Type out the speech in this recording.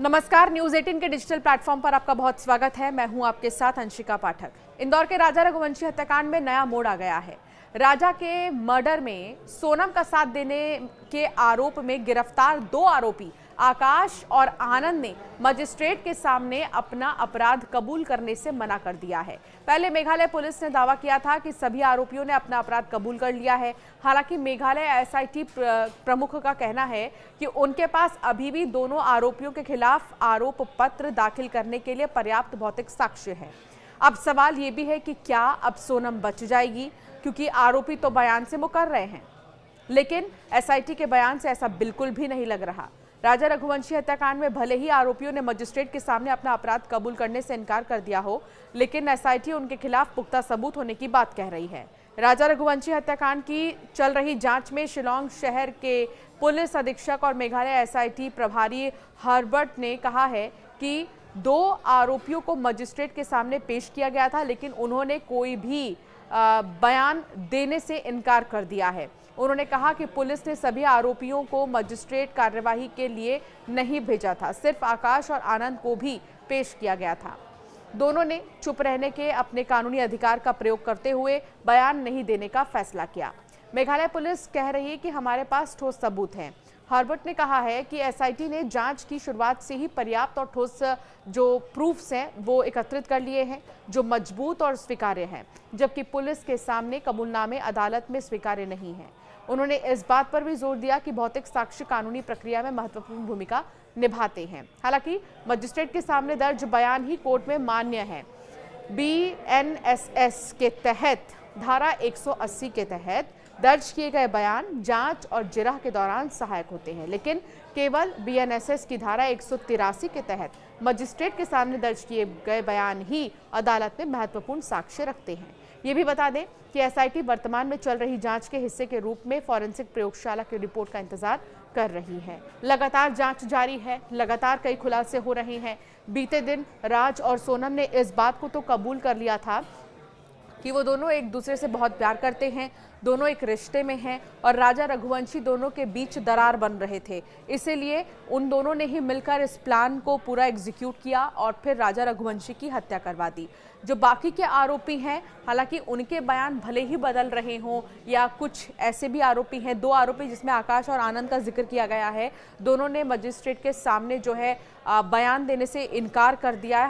नमस्कार, न्यूज 18 के digital platform पर आपका बहुत स्वागत है। मैं हूं आपके साथ अंशिका पाठक। इंदौर के राजा रघुवंशी हत्याकांड में नया मोड़ आ गया है। राजा के मर्डर में सोनम का साथ देने के आरोप में गिरफ्तार दो आरोपी आकाश और आनंद ने मजिस्ट्रेट के सामने अपना अपराध कबूल करने से मना कर दिया है। पहले मेघालय पुलिस ने दावा किया था कि सभी आरोपियों ने अपना अपराध कबूल कर लिया है। हालांकि मेघालय एसआईटी प्रमुख का कहना है कि उनके पास अभी भी दोनों आरोपियों के खिलाफ आरोप पत्र दाखिल करने के लिए पर्याप्त भौतिक साक्ष्य है। अब सवाल ये भी है कि क्या अब सोनम बच जाएगी, क्योंकि आरोपी तो बयान से मुकर रहे हैं, लेकिन एसआईटी के बयान से ऐसा बिल्कुल भी नहीं लग रहा। राजा रघुवंशी हत्याकांड में भले ही आरोपियों ने मजिस्ट्रेट के सामने अपना अपराध कबूल करने से इनकार कर दिया हो, लेकिन एसआईटी उनके खिलाफ पुख्ता सबूत होने की बात कह रही है। राजा रघुवंशी हत्याकांड की चल रही जांच में शिलांग शहर के पुलिस अधीक्षक और मेघालय एसआईटी प्रभारी हर्बर्ट ने कहा है कि दो आरोपियों को मजिस्ट्रेट के सामने पेश किया गया था, लेकिन उन्होंने कोई भी बयान देने से इनकार कर दिया है। उन्होंने कहा कि पुलिस ने सभी आरोपियों को मजिस्ट्रेट कार्यवाही के लिए नहीं भेजा था, सिर्फ आकाश और आनंद को भी पेश किया गया था। दोनों ने चुप रहने के अपने कानूनी अधिकार का प्रयोग करते हुए बयान नहीं देने का फैसला किया। मेघालय पुलिस कह रही है कि हमारे पास ठोस सबूत हैं। हर्बर्ट ने कहा है कि एसआईटी ने जांच की शुरुआत से ही पर्याप्त और ठोस जो प्रूफ्स हैं वो एकत्रित कर लिए हैं, जो मजबूत और स्वीकार्य हैं, जबकि पुलिस के सामने कबूलनामे अदालत में स्वीकार्य नहीं हैं। उन्होंने इस बात पर भी जोर दिया कि भौतिक साक्ष्य कानूनी प्रक्रिया में महत्वपूर्ण भूमिका निभाते हैं। हालांकि मजिस्ट्रेट के सामने दर्ज बयान ही कोर्ट में मान्य है। बीएनएसएस के तहत धारा 180 के तहत दर्ज किए गए बयान जांच और जिरह के दौरान सहायक होते हैं, लेकिन केवल बीएनएसएस की धारा 183 के तहत मजिस्ट्रेट के सामने दर्ज किए गए बयान ही अदालत में महत्वपूर्ण साक्ष्य रखते हैं। ये भी बता दें कि एसआईटी वर्तमान में चल रही जांच के हिस्से के रूप में फॉरेंसिक प्रयोगशाला की रिपोर्ट का इंतजार कर रही है। लगातार जांच जारी है, लगातार कई खुलासे हो रहे हैं। बीते दिन राज और सोनम ने इस बात को तो कबूल कर लिया था कि वो दोनों एक दूसरे से बहुत प्यार करते हैं, दोनों एक रिश्ते में हैं और राजा रघुवंशी दोनों के बीच दरार बन रहे थे। इसीलिए उन दोनों ने ही मिलकर इस प्लान को पूरा एग्जीक्यूट किया और फिर राजा रघुवंशी की हत्या करवा दी। जो बाकी के आरोपी हैं, हालांकि उनके बयान भले ही बदल रहे हों या कुछ ऐसे भी आरोपी हैं, दो आरोपी जिसमें आकाश और आनंद का जिक्र किया गया है, दोनों ने मजिस्ट्रेट के सामने जो है बयान देने से इनकार कर दिया है।